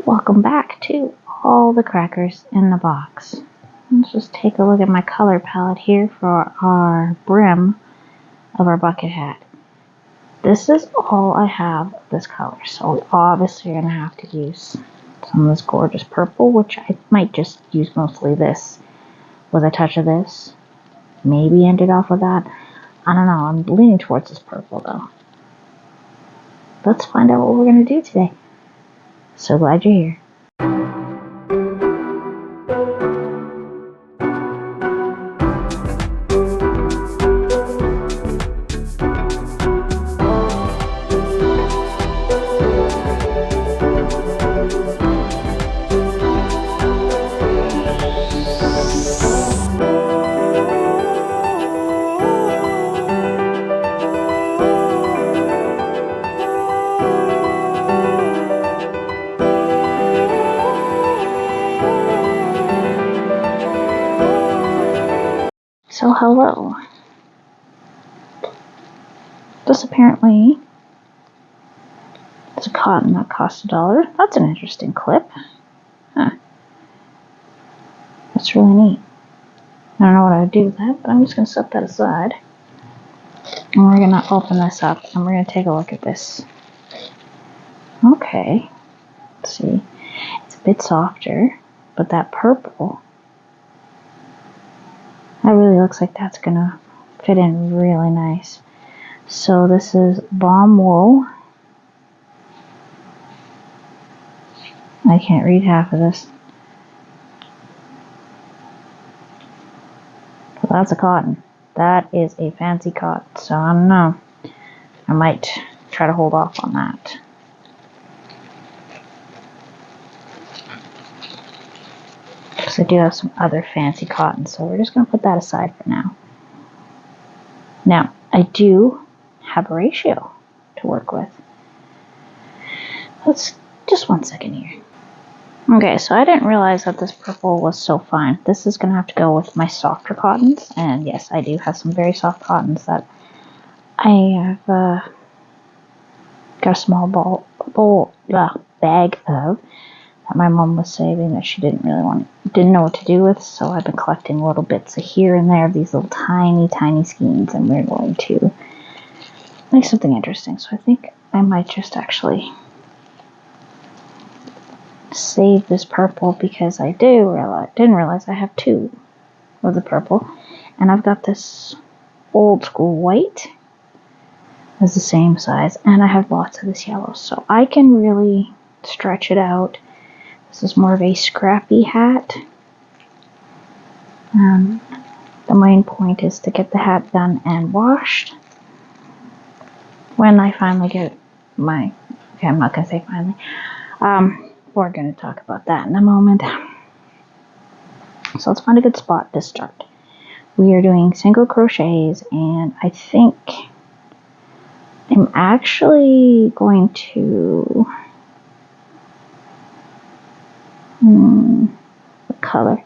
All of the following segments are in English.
Welcome back to all the crackers in the box. Let's just take a look at my color palette here for our brim of our bucket hat. This is all I have of this color, so obviously you're going to have to use some of this gorgeous purple, which I might just use mostly this with a touch of this. Maybe end it off with that. I don't know, I'm leaning towards this purple though. Let's find out what we're going to do today. So glad you're here. So hello. This apparently is a cotton that costs $1. That's an interesting clip. Huh. That's really neat. I don't know what I would do with that, but I'm just going to set that aside. And we're going to open this up and we're going to take a look at this. Okay. Let's see. It's a bit softer, but that purple, that really looks like that's going to fit in really nice. So this is bomb wool. I can't read half of this. So that's a cotton. That is a fancy cotton. So I don't know. I might try to hold off on that. Because I do have some other fancy cotton. So we're just going to put that aside for now. Now, I do have a ratio to work with. Let's just 1 second here. Okay, so I didn't realize that this purple was so fine. This is going to have to go with my softer cottons. And yes, I do have some very soft cottons that I have got a small bag of that my mom was saving that she didn't know what to do with. So I've been collecting little bits of here and there of these little tiny skeins, and we're going to make something interesting. So I think I might just actually save this purple because I didn't realize I have two of the purple, and I've got this old school white as the same size, and I have lots of this yellow, so I can really stretch it out. This is more of a scrappy hat. The main point is to get the hat done and washed. When I finally get my, okay, I'm not gonna say finally. We're going to talk about that in a moment. So let's find a good spot to start. We are doing single crochets, and I think I'm actually going to the color.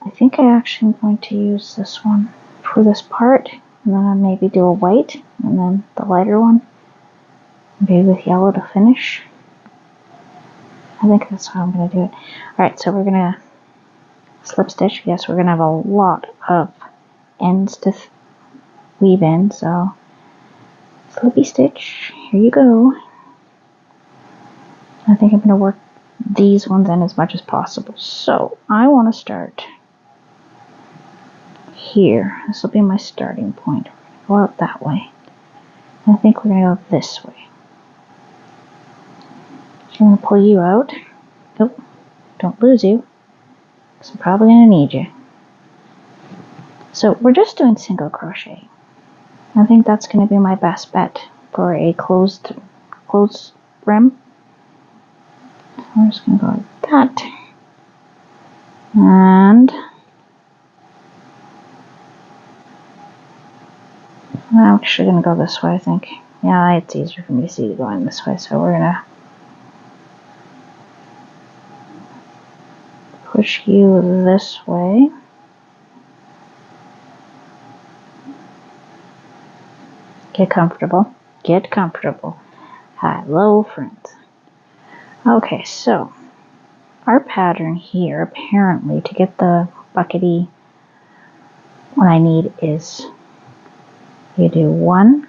I think I actually am going to use this one for this part, and then I'll maybe do a white and then the lighter one, maybe with yellow to finish. I think that's how I'm going to do it. Alright, so we're going to slip stitch. Yes, we're going to have a lot of ends to weave in, so slippy stitch, here you go. I think I'm going to work these ones in as much as possible. So I want to start here. This will be my starting point. We're going to go out that way. I think we're going to go this way. I'm going to pull you out. Oh, don't lose you, because I'm probably going to need you. So we're just doing single crochet. I think that's going to be my best bet for a closed brim. So I'm just going to go like that. And I'm actually going to go this way, I think. Yeah, it's easier for me to see going this way, so we're going to push you this way. Get comfortable. Get comfortable. Hello, friends. Okay, so our pattern here, apparently, to get the buckety, what I need is you do 1,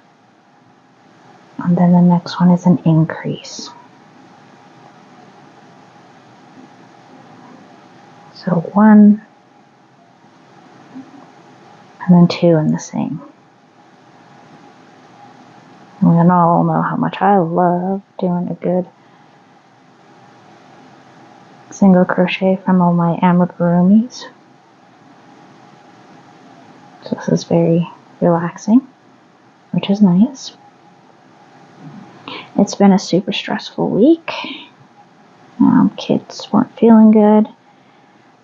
and then the next one is an increase. So 1, and then 2 in the same. And we all know how much I love doing a good single crochet from all my amigurumis. So this is very relaxing, which is nice. It's been a super stressful week. Kids weren't feeling good,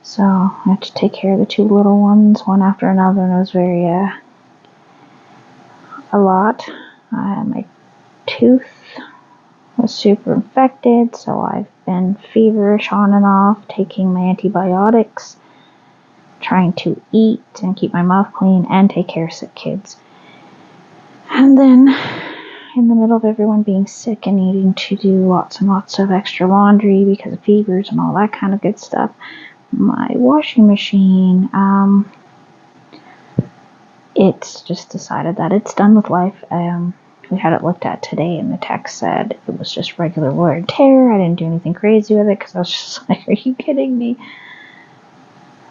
so I had to take care of the 2 little ones one after another, and it was very a lot. My tooth was super infected, so I've been feverish on and off, taking my antibiotics, trying to eat and keep my mouth clean and take care of sick kids. And then, in the middle of everyone being sick and needing to do lots and lots of extra laundry because of fevers and all that kind of good stuff, my washing machine, it's just decided that it's done with life. We had it looked at today, and the text said it was just regular wear and tear. I didn't do anything crazy with it because I was just like, are you kidding me?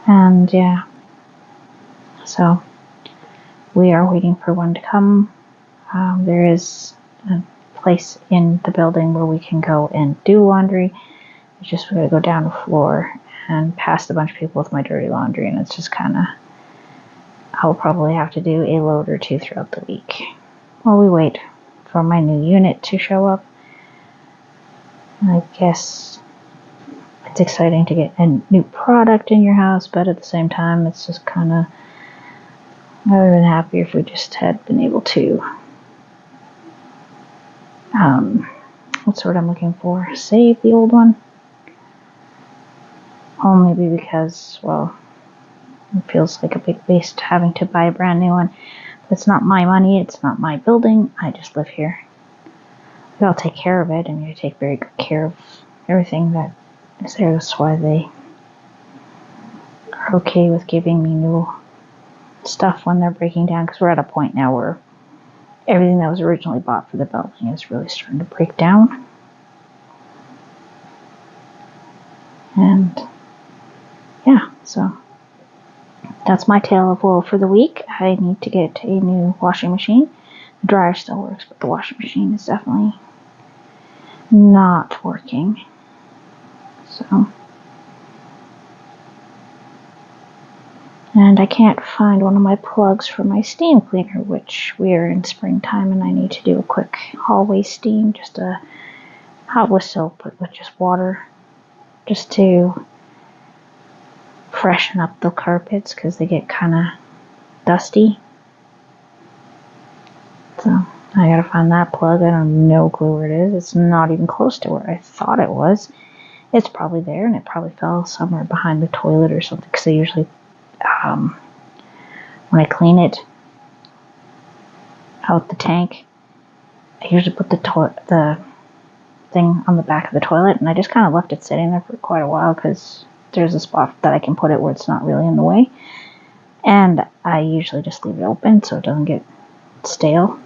And yeah, so we are waiting for one to come. There is a place in the building where we can go and do laundry. It's just we're going to go down the floor and past a bunch of people with my dirty laundry, and it's just kind of, I'll probably have to do a load or 2 throughout the week while we wait for my new unit to show up. I guess it's exciting to get a new product in your house, but at the same time, it's just kind of, I would have been happier if we just had been able to, what's the word I'm looking for? Save the old one? Only because, well, it feels like a big waste having to buy a brand new one. It's not my money, it's not my building, I just live here. I'll take care of it, and I take very good care of everything that is there. That's why they are okay with giving me new stuff when they're breaking down, because we're at a point now where everything that was originally bought for the building is really starting to break down. And yeah, so that's my tale of woe for the week. I need to get a new washing machine. The dryer still works, but the washing machine is definitely not working. So, and I can't find one of my plugs for my steam cleaner, which we are in springtime and I need to do a quick hallway steam, just a hot with soap, but with just water, just to freshen up the carpets because they get kind of dusty. So I gotta find that plug. I don't have no clue where it is. It's not even close to where I thought it was. It's probably there, and it probably fell somewhere behind the toilet or something, because I usually, when I clean it out the tank, I usually put the thing on the back of the toilet, and I just kind of left it sitting there for quite a while because there's a spot that I can put it where it's not really in the way, and I usually just leave it open so it doesn't get stale.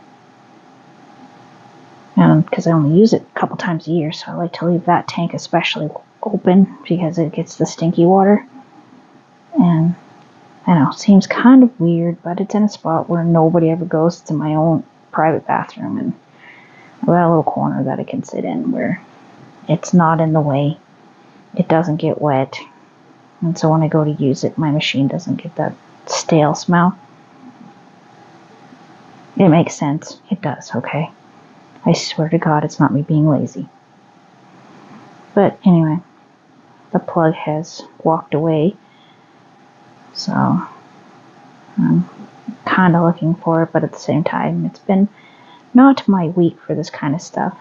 And because I only use it a couple times a year, so I like to leave that tank especially open because it gets the stinky water. And I know, it seems kind of weird, but it's in a spot where nobody ever goes. It's in my own private bathroom, and I've got a little corner that I can sit in where it's not in the way. It doesn't get wet. And so when I go to use it, my machine doesn't get that stale smell. It makes sense. It does, okay? I swear to God, it's not me being lazy. But anyway, the plug has walked away. So I'm kind of looking for it, but at the same time, it's been not my week for this kind of stuff.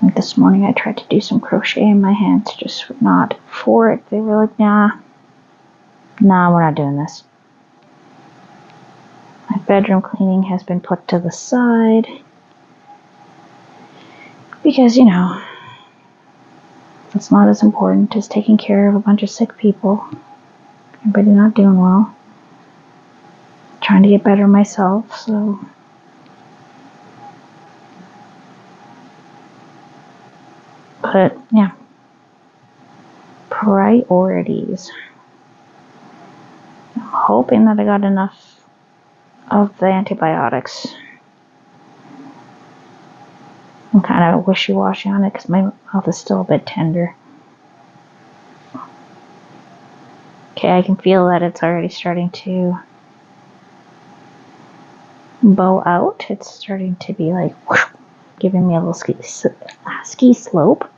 Like this morning, I tried to do some crochet and my hands just were not for it. They were like, nah, we're not doing this. My bedroom cleaning has been put to the side because, you know, It's not as important as taking care of a bunch of sick people. Everybody not doing well. Trying to get better myself, so. But, yeah. Priorities. I'm hoping that I got enough of the antibiotics. I'm kind of wishy-washy on it because my mouth is still a bit tender. Okay, I can feel that it's already starting to bow out. It's starting to be like whoosh, giving me a little ski slope.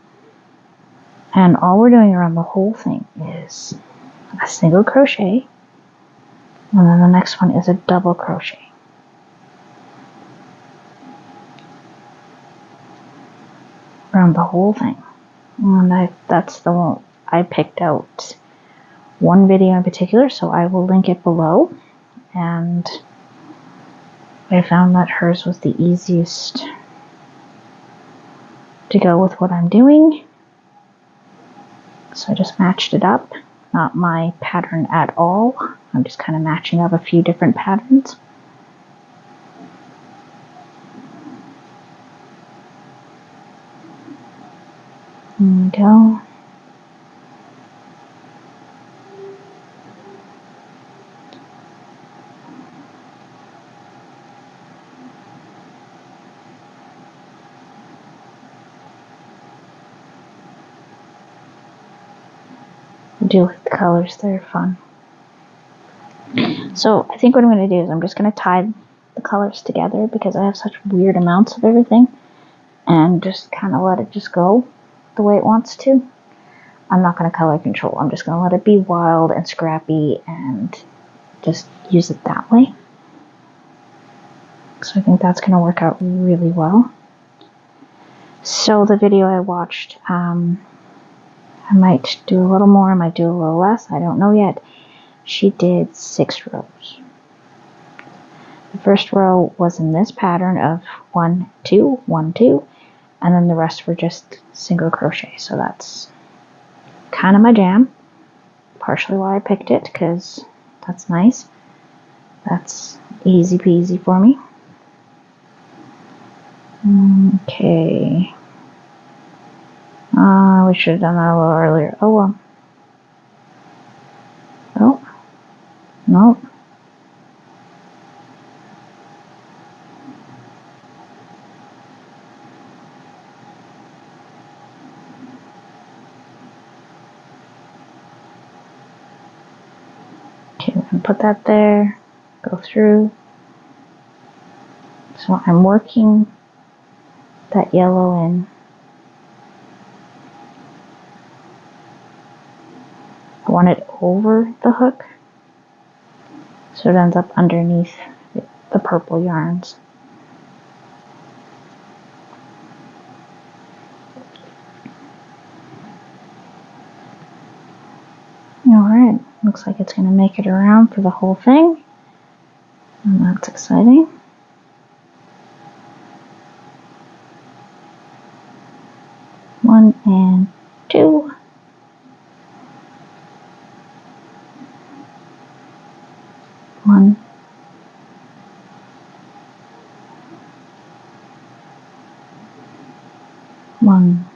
And all we're doing around the whole thing is a single crochet, and then the next one is a double crochet. Around the whole thing. And that's the one I picked out one video in particular, so I will link it below. And I found that hers was the easiest to go with what I'm doing. So I just matched it up. Not my pattern at all. I'm just kind of matching up a few different patterns. There we go. I do like the colors, they're fun. So I think what I'm going to do is I'm just going to tie the colors together because I have such weird amounts of everything, and just kind of let it just go the way it wants to. I'm not going to color control. I'm just going to let it be wild and scrappy and just use it that way. So I think that's going to work out really well. So the video I watched, I might do a little more, I might do a little less, I don't know yet. She did 6 rows. The first row was in this pattern of 1, 2, 1, 2, and then the rest were just single crochet. So that's kind of my jam. Partially why I picked it, because that's nice. That's easy peasy for me. Okay. We should have done that a little earlier. Oh well. Oh. Nope. Okay, we're gonna put that there. Go through. So I'm working that yellow in. I want it over the hook, so it ends up underneath the purple yarns. Alright, looks like it's going to make it around for the whole thing, and that's exciting. One and two. One. One,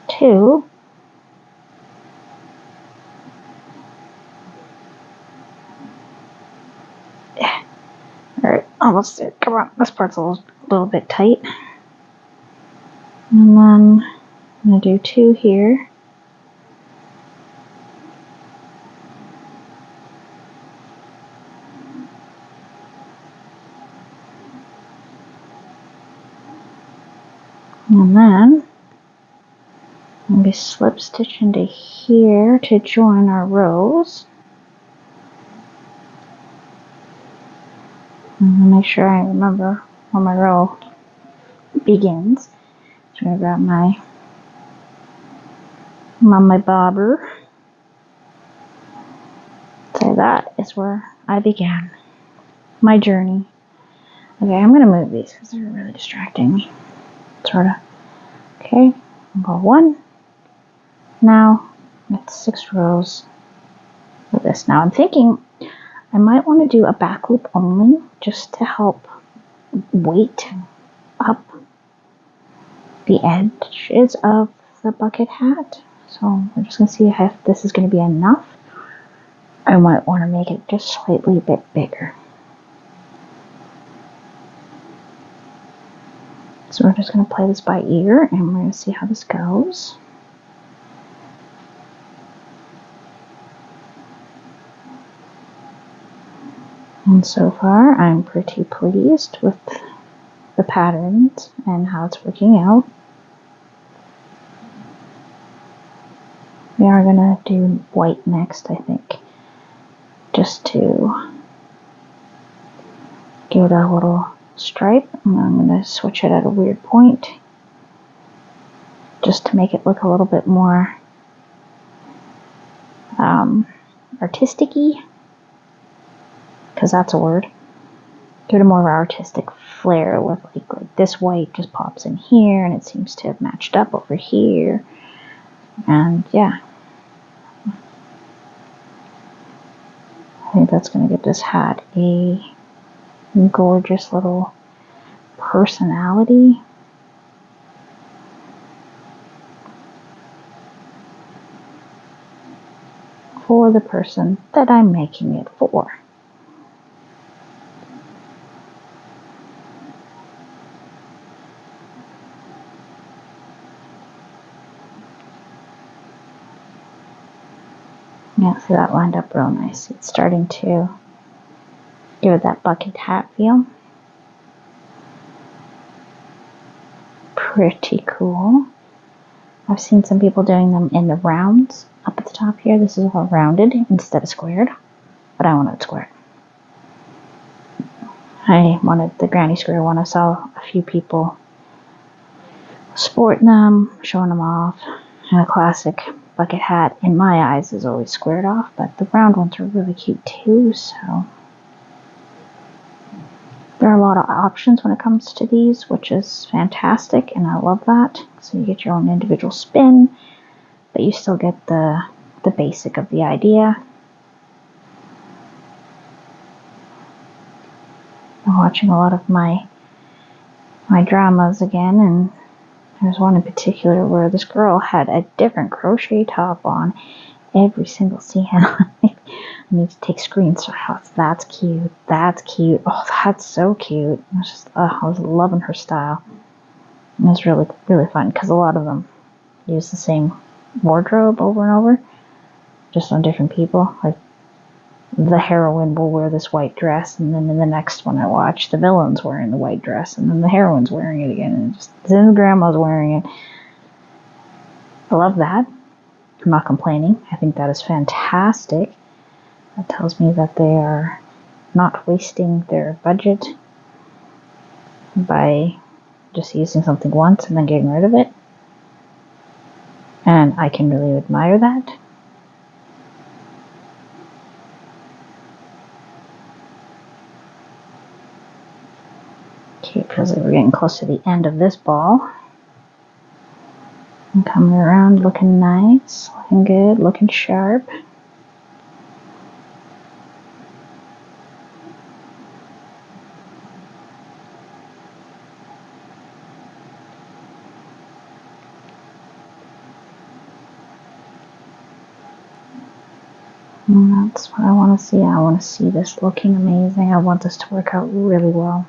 two. Yeah. Alright, almost there. Come on, this part's a little bit tight. And then I'm going to do 2 here. And then I'm going to slip stitch into here to join our rows. I'm going to make sure I remember where my row begins. So I'm going to grab my bobber. So that is where I began my journey. Okay, I'm going to move these because they're really distracting me. Sort of. Okay, I'll go 1, now it's 6 rows with this. Now I'm thinking I might want to do a back loop only just to help weight up the edges of the bucket hat. So we're just going to see if this is going to be enough. I might want to make it just slightly a bit bigger. So we're just going to play this by ear and we're going to see how this goes. And so far I'm pretty pleased with the patterns and how it's working out. We are going to do white next, I think, just to give it a little stripe. And I'm going to switch it at a weird point just to make it look a little bit more artistic-y, because that's a word. Give it a more of an artistic flair with like this white just pops in here and it seems to have matched up over here. And yeah, I think that's going to give this hat a gorgeous little personality. For the person that I'm making it for. Yeah, see, that lined up real nice. It's starting to give it that bucket hat feel. Pretty cool. I've seen some people doing them in the rounds up at the top here. This is all rounded instead of squared, but I wanted it squared. I wanted the granny square one. I saw a few people sporting them, showing them off, and a classic bucket hat in my eyes is always squared off, but the round ones are really cute too, so there are a lot of options when it comes to these, which is fantastic, and I love that. So you get your own individual spin, but you still get the basic of the idea. I'm watching a lot of my dramas again, and there's one in particular where this girl had a different crochet top on every single scene. I need to take screenshots. That's cute. That's cute. Oh, that's so cute. I was just, I was loving her style. It was really, really fun because a lot of them use the same wardrobe over and over, just on different people. Like the heroine will wear this white dress, and then in the next one I watch, the villain's wearing the white dress, and then the heroine's wearing it again, and then the grandma's wearing it. I love that. I'm not complaining. I think that is fantastic. That tells me that they are not wasting their budget by just using something once and then getting rid of it. And I can really admire that. Okay, it feels like we're getting close to the end of this ball. I'm coming around looking nice, looking good, looking sharp. And that's what I want to see. I want to see this looking amazing. I want this to work out really well.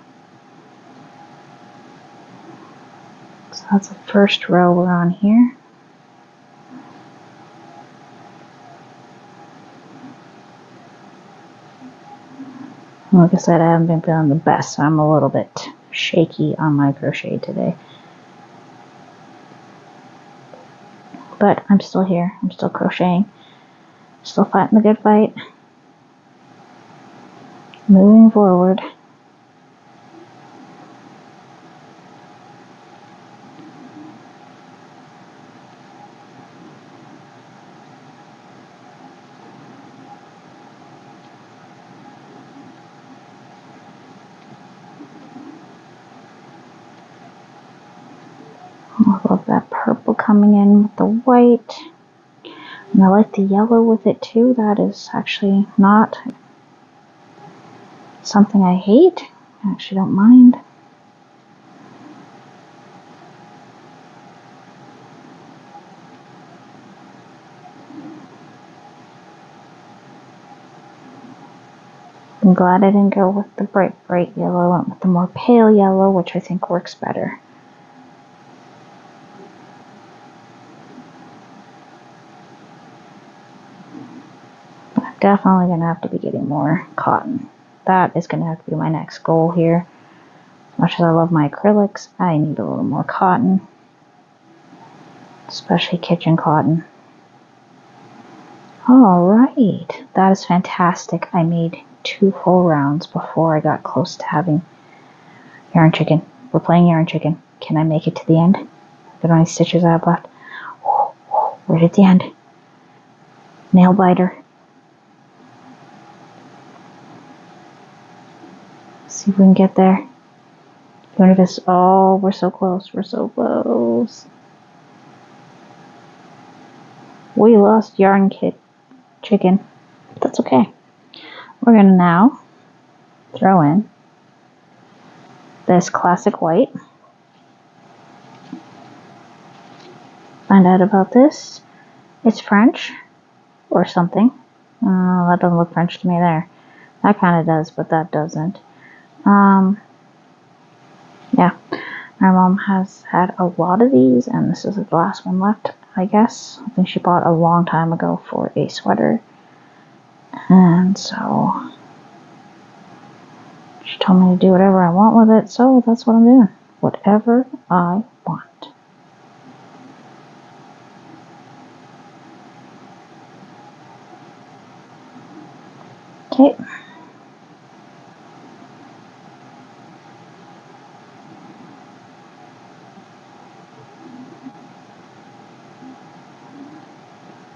So that's the first row we're on here. Like I said, I haven't been feeling the best, so I'm a little bit shaky on my crochet today. But I'm still here. I'm still crocheting. Still fighting the good fight. Moving forward. I love that purple coming in with the white. And I like the yellow with it too. That is actually not something I hate. I actually don't mind. I'm glad I didn't go with the bright yellow. I went with the more pale yellow, which I think works better. But I'm definitely going to have to be getting more cotton. That is going to have to be my next goal here. As much as I love my acrylics, I need a little more cotton. Especially kitchen cotton. Alright, that is fantastic. I made 2 full rounds before I got close to having yarn chicken. We're playing yarn chicken. Can I make it to the end? Look how many stitches I have left. Right at the end. Nail biter. See if we can get there. Even if it's, oh, we're so close. We're so close. We lost yarn chicken. That's okay. We're going to now throw in this classic white. Find out about this. It's French or something. That doesn't look French to me there. That kind of does, but that doesn't. Yeah. My mom has had a lot of these, and this is the last one left, I guess. I think she bought a long time ago for a sweater. And so she told me to do whatever I want with it, so that's what I'm doing. Whatever I want. Okay.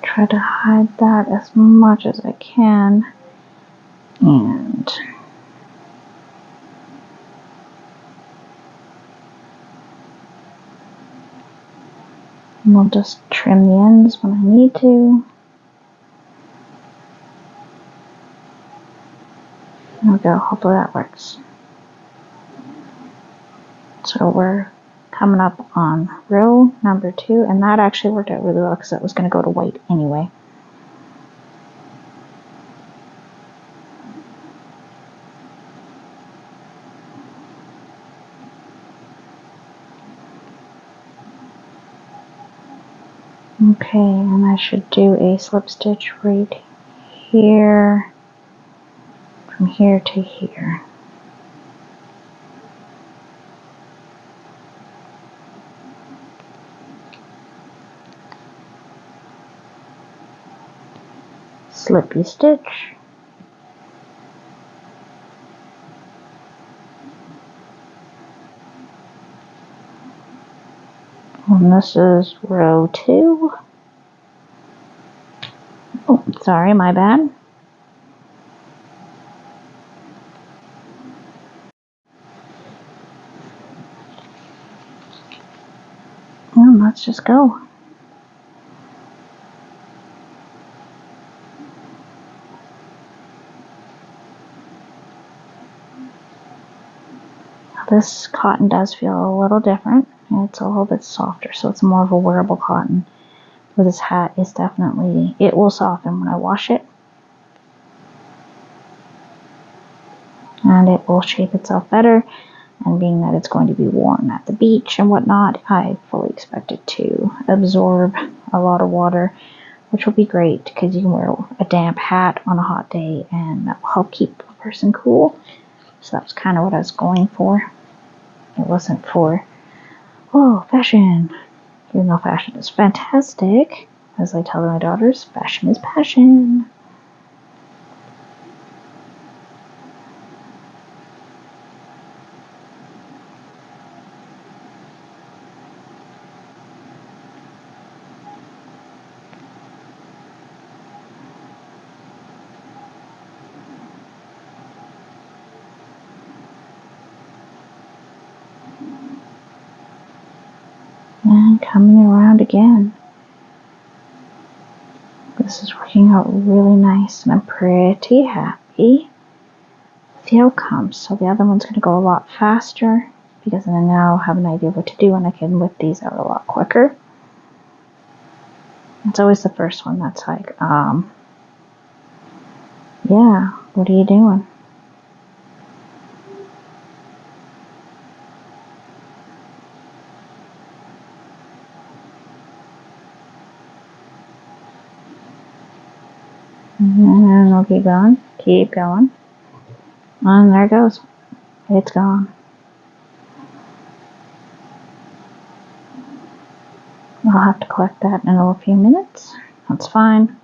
Try to hide that as much as I can. And we'll just trim the ends when I need to. There we go. Hopefully that works. So we're coming up on row number 2, and that actually worked out really well because that was going to go to white anyway. Okay, and I should do a slip stitch right here, from here to here. Slippy stitch. And this is row 2. Oh, sorry, my bad. And let's just go. This cotton does feel a little different. It's a little bit softer, so it's more of a wearable cotton. But this hat is definitely, it will soften when I wash it. And it will shape itself better. And being that it's going to be worn at the beach and whatnot, I fully expect it to absorb a lot of water, which will be great because you can wear a damp hat on a hot day and that will help keep a person cool. So that's kind of what I was going for. It wasn't for, oh, fashion. Even though fashion is fantastic, as I tell my daughters, fashion is passion. And coming around again. working out really nice, and I'm pretty happy with the outcome. So the other one's going to go a lot faster because I now have an idea of what to do, and I can whip these out a lot quicker. It's always the first one that's like, yeah, what are you doing? And we'll keep going, keep going. And there it goes. It's gone. I'll have to collect that in a few minutes. That's fine.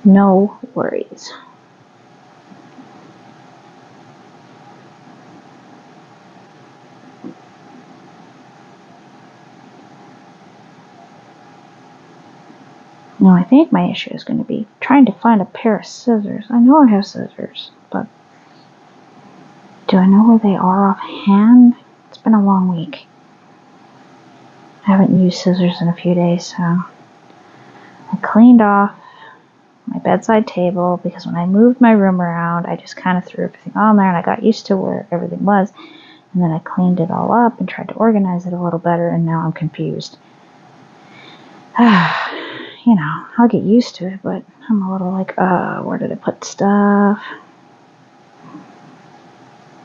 No worries. Now I think my issue is going to be trying to find a pair of scissors. I know I have scissors, but do I know where they are offhand? It's been a long week. I haven't used scissors in a few days, so I cleaned off my bedside table because when I moved my room around, I just kind of threw everything on there and I got used to where everything was. And then I cleaned it all up and tried to organize it a little better, and now I'm confused. You know, I'll get used to it, but I'm a little like, where did I put stuff?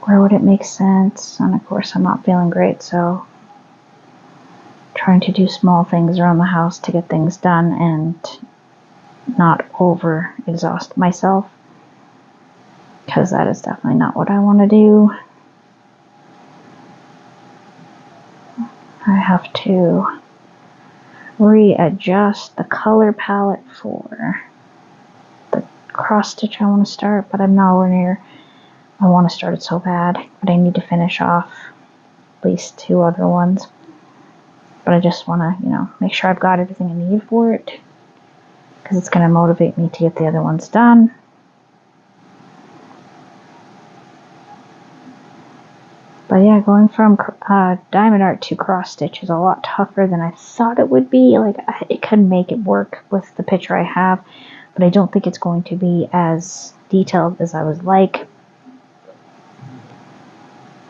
Where would it make sense? And of course, I'm not feeling great, so trying to do small things around the house to get things done and not over exhaust myself, because that is definitely not what I want to do. I have to readjust the color palette for the cross stitch I want to start, but I'm nowhere near. I want to start it so bad, but I need to finish off at least 2 other ones. But I just want to, you know, make sure I've got everything I need for it, because it's going to motivate me to get the other ones done. But yeah, going from diamond art to cross stitch is a lot tougher than I thought it would be. Like, it could make it work with the picture I have, but I don't think it's going to be as detailed as I would like.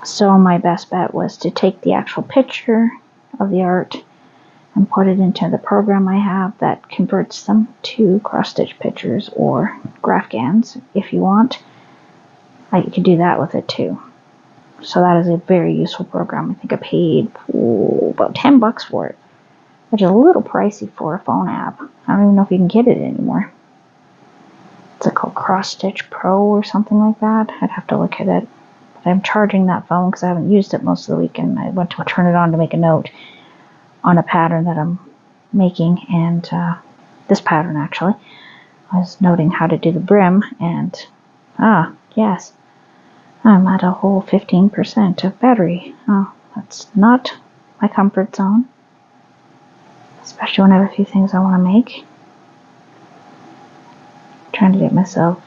So my best bet was to take the actual picture of the art and put it into the program I have that converts them to cross stitch pictures or GraphGans if you want. You can do that with it too. So that is a very useful program. I think I paid about $10 for it, which is a little pricey for a phone app. I don't even know if you can get it anymore. It's called Cross Stitch Pro or something like that. I'd have to look at it. But I'm charging that phone because I haven't used it most of the week, and I went to turn it on to make a note on a pattern that I'm making, and this pattern actually. I was noting how to do the brim, and yes, I'm at a whole 15% of battery. Oh, that's not my comfort zone, especially when I have a few things I want to make. Trying to get myself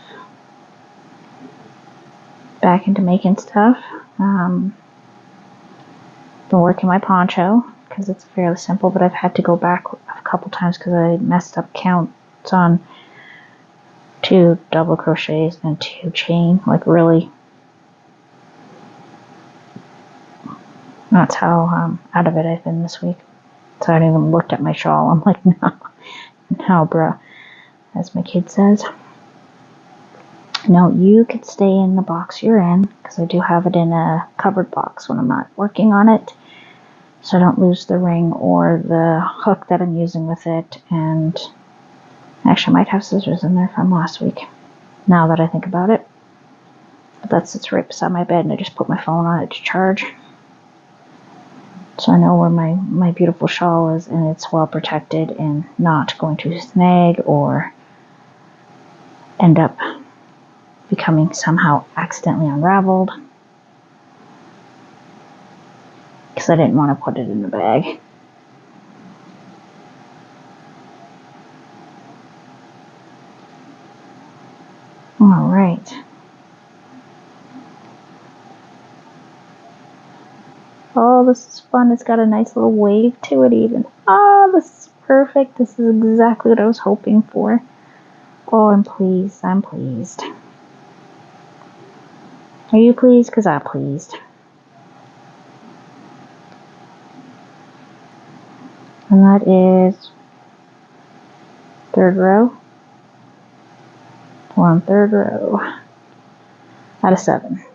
back into making stuff. Been working my poncho because it's fairly simple, but I've had to go back a couple times because I messed up counts on 2 double crochets and 2 chain. Like, really. That's how out of it I've been this week. So I haven't even looked at my shawl. I'm like, no, bruh, as my kid says. No, you could stay in the box you're in, because I do have it in a covered box when I'm not working on it, so I don't lose the ring or the hook that I'm using with it. And actually, I might have scissors in there from last week, now that I think about it. But that sits right beside my bed, and I just put my phone on it to charge. So I know where my beautiful shawl is, and it's well protected and not going to snag or end up becoming somehow accidentally unraveled, because I didn't want to put it in the bag. All right. All Oh, this is fun. It's got a nice little wave to it even. Ah, this is perfect. This is exactly what I was hoping for. Oh, I'm pleased. I'm pleased. Are you pleased? Because I'm pleased. And that is third row. We're on third row out of 7.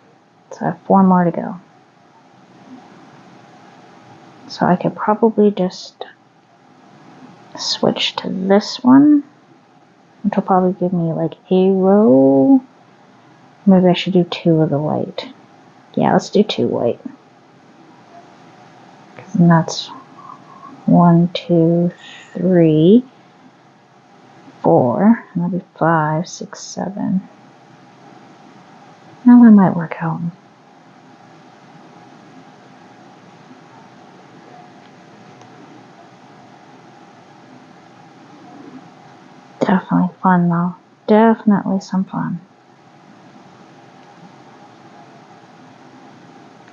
So I have 4 more to go. So I could probably just switch to this one, which will probably give me like a row. Maybe I should do 2 of the white. Yeah, let's do 2 white. And that's 1, 2, 3, 4. And that'll be 5, 6, 7. Now that might work out. Definitely fun though. Definitely some fun.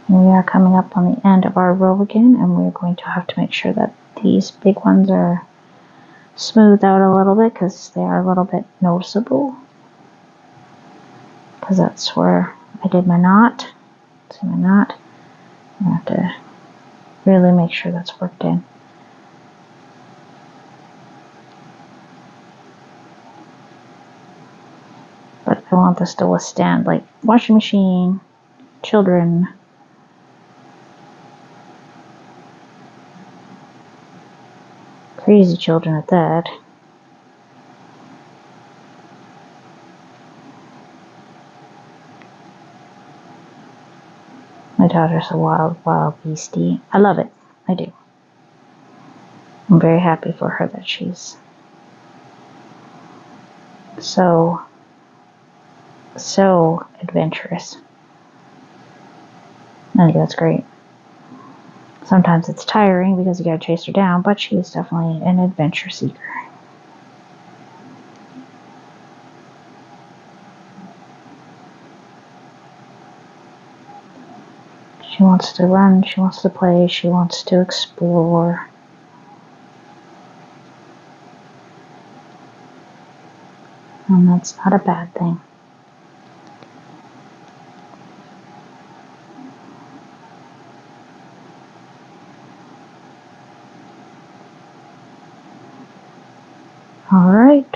We are coming up on the end of our row again, and we're going to have to make sure that these big ones are smoothed out a little bit because they are a little bit noticeable. Because that's where I did my knot. See my knot? I have to really make sure that's worked in. But I want this to withstand like washing machine, children. Crazy children at that. My daughter's a wild, wild beastie. I love it. I do. I'm very happy for her that she's so adventurous. I think that's great. Sometimes it's tiring because you gotta chase her down, but she's definitely an adventure seeker. She wants to run, she wants to play, she wants to explore. And that's not a bad thing. Alright,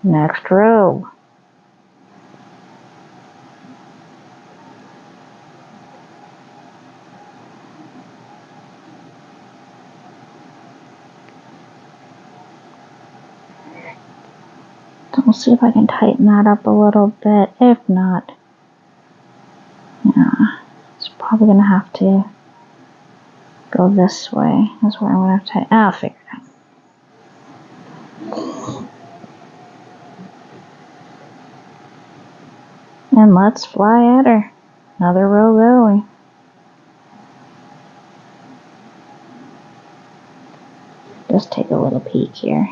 next row. So we'll see if I can tighten that up a little bit. If not, yeah, it's probably going to have to go this way. That's where I'm going to have to tighten. I'll figure it out. And let's fly at her. Another row going. Just take a little peek here.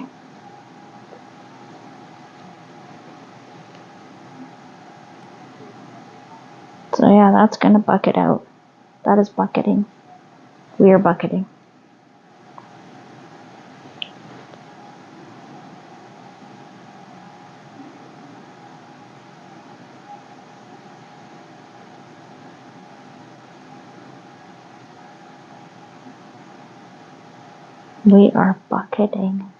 So yeah, that's going to bucket out. That is bucketing. We are bucketing. We are bucketing.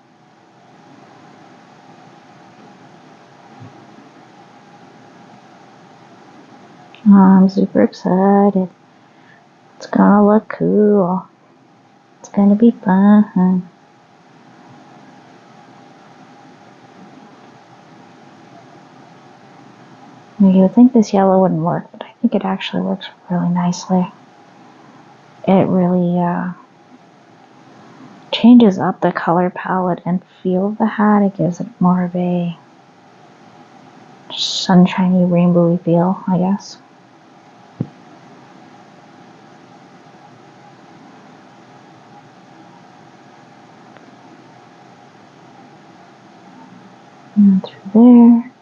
I'm super excited. It's gonna look cool. It's gonna be fun. You would think this yellow wouldn't work, but I think it actually works really nicely. It really changes up the color palette and feel of the hat. It gives it more of a sunshiny, rainbowy feel, I guess. And through there.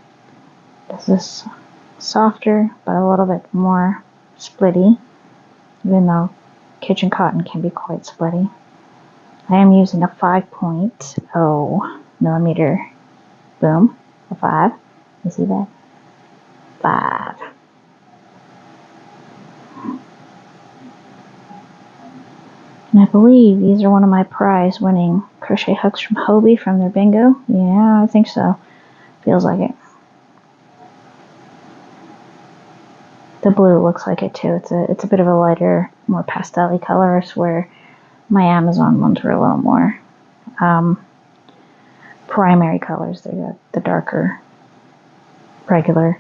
This is softer, but a little bit more splitty, even though kitchen cotton can be quite splitty. I am using a 5.0 millimeter boom, a 5. You see that? 5. And I believe these are one of my prize-winning crochet hooks from Hobie from their bingo. Yeah, I think so. Feels like it. The blue looks like it too. It's a bit of a lighter, more pastel-y colors, where my Amazon ones were a little more primary colors. They're the darker, regular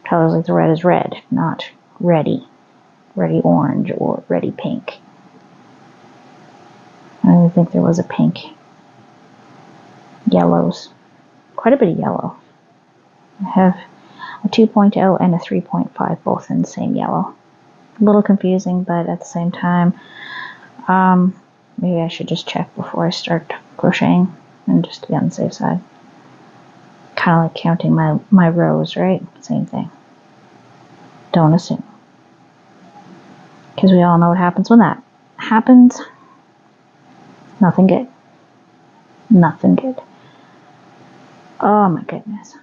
colors, like the red is red, not reddy orange or reddy pink. I don't think there was a pink. Yellows. Quite a bit of yellow. I have a 2.0 and a 3.5, both in the same yellow. A little confusing, but at the same time, maybe I should just check before I start crocheting, and just to be on the safe side. Kind of like counting my rows, right? Same thing. Don't assume. Because we all know what happens when that happens. Nothing good. Nothing good. Oh my goodness.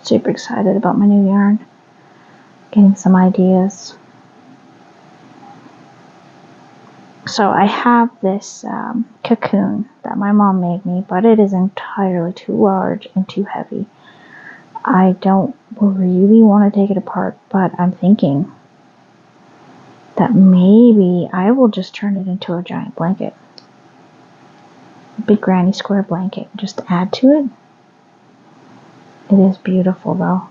Super excited about my new yarn. Getting some ideas. So I have this cocoon that my mom made me, but it is entirely too large and too heavy. I don't really want to take it apart, but I'm thinking that maybe I will just turn it into a giant blanket. A big granny square blanket. Just add to it. It is beautiful though.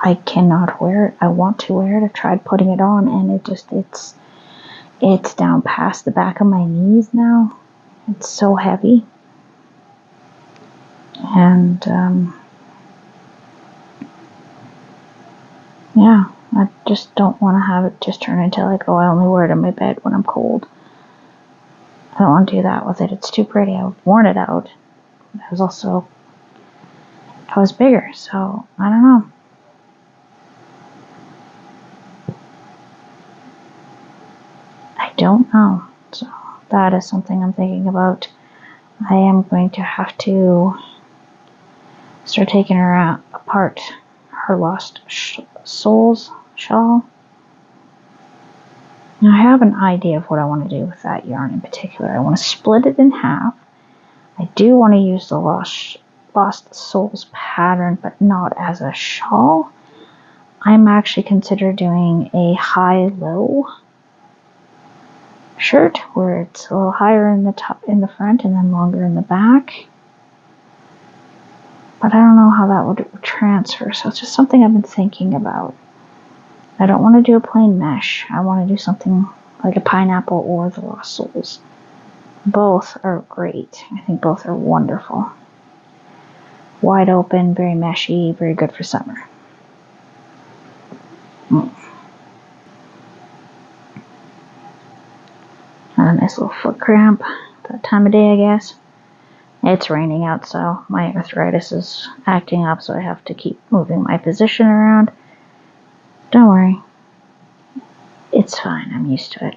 I cannot wear it. I want to wear it. I've tried putting it on, and it's down past the back of my knees now. It's so heavy. And yeah, I just don't want to have it just turn into like, oh, I only wear it in my bed when I'm cold. I don't want to do that with it. It's too pretty. I've worn it out. I was bigger, so I don't know. I don't know. So that is something I'm thinking about. I am going to have to start taking her apart. Her Lost Souls shawl. Now I have an idea of what I want to do with that yarn in particular. I want to split it in half. I do want to use the Lost Souls pattern, but not as a shawl. I'm actually considering doing a high-low shirt where it's a little higher in the top, in the front, and then longer in the back. But I don't know how that would transfer, so it's just something I've been thinking about. I don't want to do a plain mesh. I want to do something like a pineapple or the Lost Souls. Both are great. I think both are wonderful. Wide open, very meshy, very good for summer. A nice little foot cramp. That time of day, I guess. It's raining out, so my arthritis is acting up, so I have to keep moving my position around. Don't worry. It's fine. I'm used to it.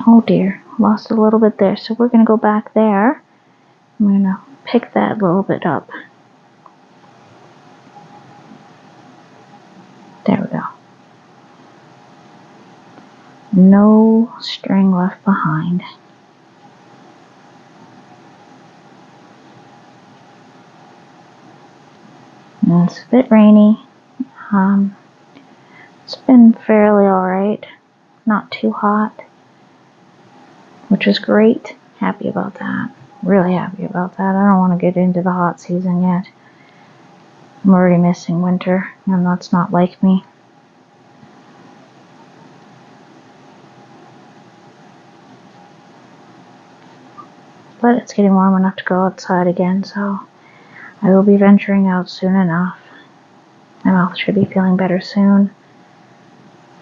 Oh dear. Lost a little bit there, so we're going to go back there. I'm going to pick that little bit up. There we go. No string left behind. And it's a bit rainy. It's been fairly alright. Not too hot. Which is great. Happy about that. Really happy about that. I don't want to get into the hot season yet. I'm already missing winter, and that's not like me. But it's getting warm enough to go outside again, so I will be venturing out soon enough. My mouth should be feeling better soon.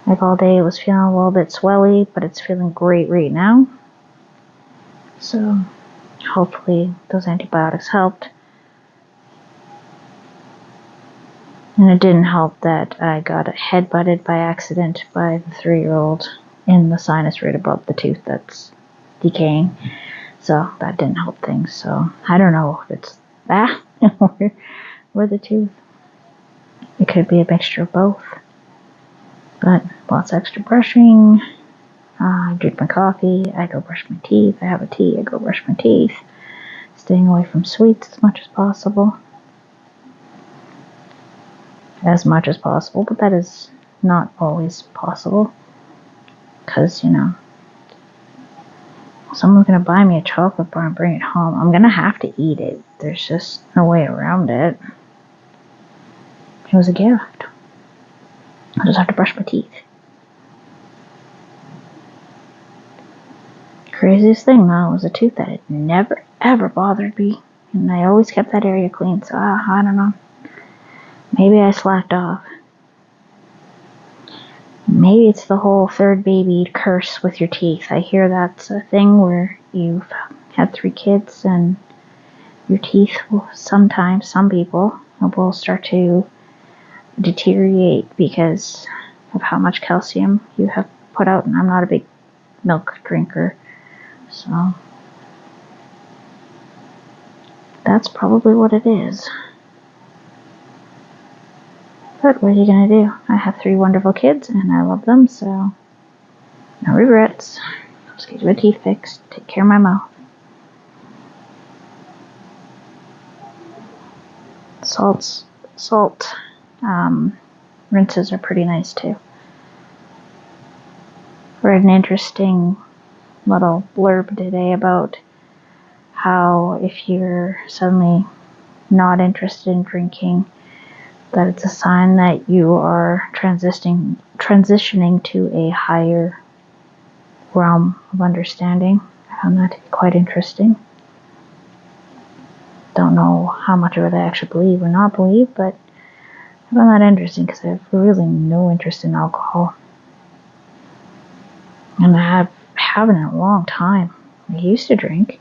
Like all day it was feeling a little bit swelly, but it's feeling great right now. So hopefully those antibiotics helped. And it didn't help that I got head-butted by accident by the 3-year-old in the sinus right above the tooth that's decaying. So that didn't help things. So I don't know if it's that or the tooth. It could be a mixture of both. But lots of extra brushing. I drink my coffee. I go brush my teeth. I have a tea. I go brush my teeth. Staying away from sweets as much as possible. As much as possible, but that is not always possible. Because, someone's going to buy me a chocolate bar and bring it home. I'm going to have to eat it. There's just no way around it. It was a gift. I'll just have to brush my teeth. Craziest thing, though, was a tooth that had never, ever bothered me. And I always kept that area clean, so I don't know. Maybe I slacked off. Maybe it's the whole third baby curse with your teeth. I hear that's a thing where you've had 3 kids and your teeth will sometimes, some people, will start to deteriorate because of how much calcium you have put out. And I'm not a big milk drinker, so that's probably what it is. But what are you going to do? I have 3 wonderful kids, and I love them, so no regrets. Just get my teeth fixed, take care of my mouth. Salt rinses are pretty nice, too. I read an interesting little blurb today about how if you're suddenly not interested in drinking, that it's a sign that you are transitioning to a higher realm of understanding. I found that to be quite interesting. Don't know how much of it I actually believe or not believe, but I found that interesting because I have really no interest in alcohol. And I haven't in a long time. I used to drink.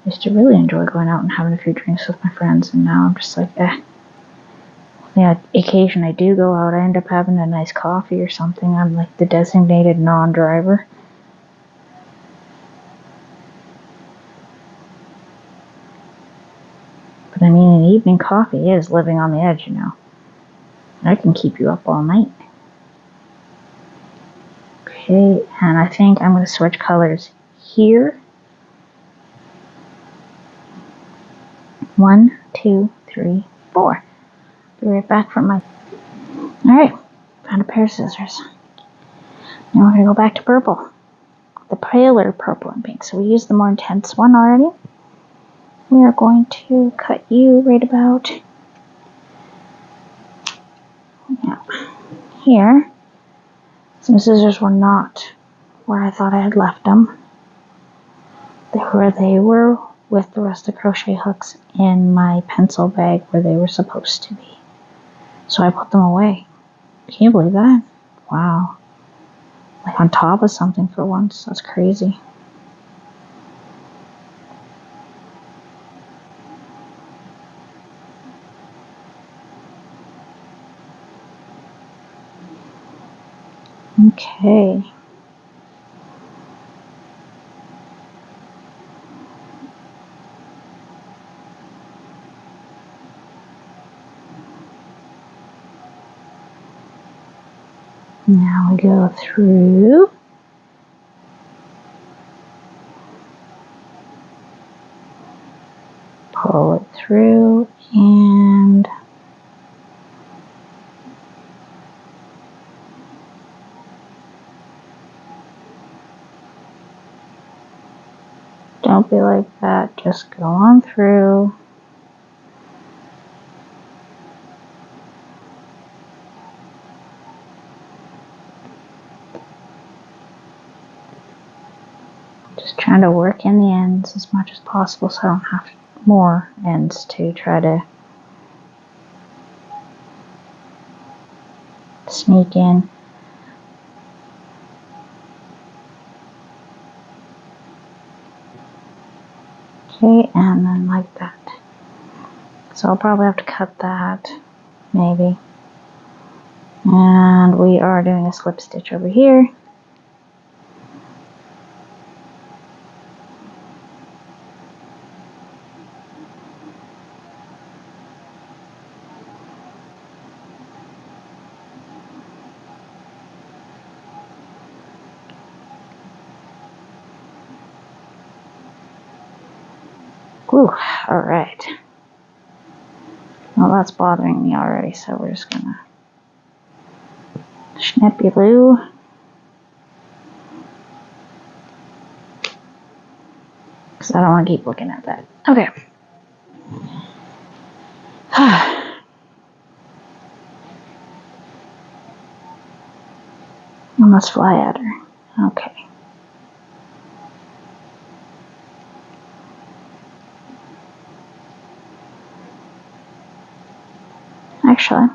I used to really enjoy going out and having a few drinks with my friends, and now I'm just like, Yeah, occasion I do go out, I end up having a nice coffee or something. I'm like the designated non-driver. But I mean, an evening coffee is living on the edge, I can keep you up all night. Okay, and I think I'm going to switch colors here. 1, 2, 3, 4. Be right back from my... Alright, found a pair of scissors. Now we're going to go back to purple. The paler purple and pink. So we used the more intense one already. We are going to cut you right about here. Some scissors were not where I thought I had left them. They were with the rest of the crochet hooks in my pencil bag where they were supposed to be. So I put them away. Can you believe that? Wow. Like on top of something for once. That's crazy. Okay. Now we go through. Pull it through and don't be like that. Just go on through. Just trying to work in the ends as much as possible so I don't have more ends to try to sneak in. Okay, and then like that. So I'll probably have to cut that maybe. And we are doing a slip stitch over here. Whew, alright. Well, that's bothering me already, so we're just gonna Schnippy-loo. Because I don't want to keep looking at that. Okay. I must fly at her. Okay. Actually,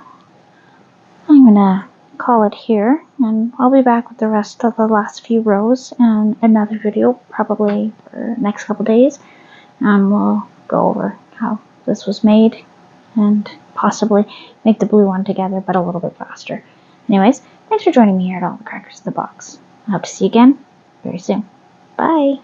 I'm gonna call it here, and I'll be back with the rest of the last few rows and another video, probably for the next couple days, and we'll go over how this was made and possibly make the blue one together, but a little bit faster. Anyways, thanks for joining me here at All the Crackers in the Box. I hope to see you again very soon. Bye!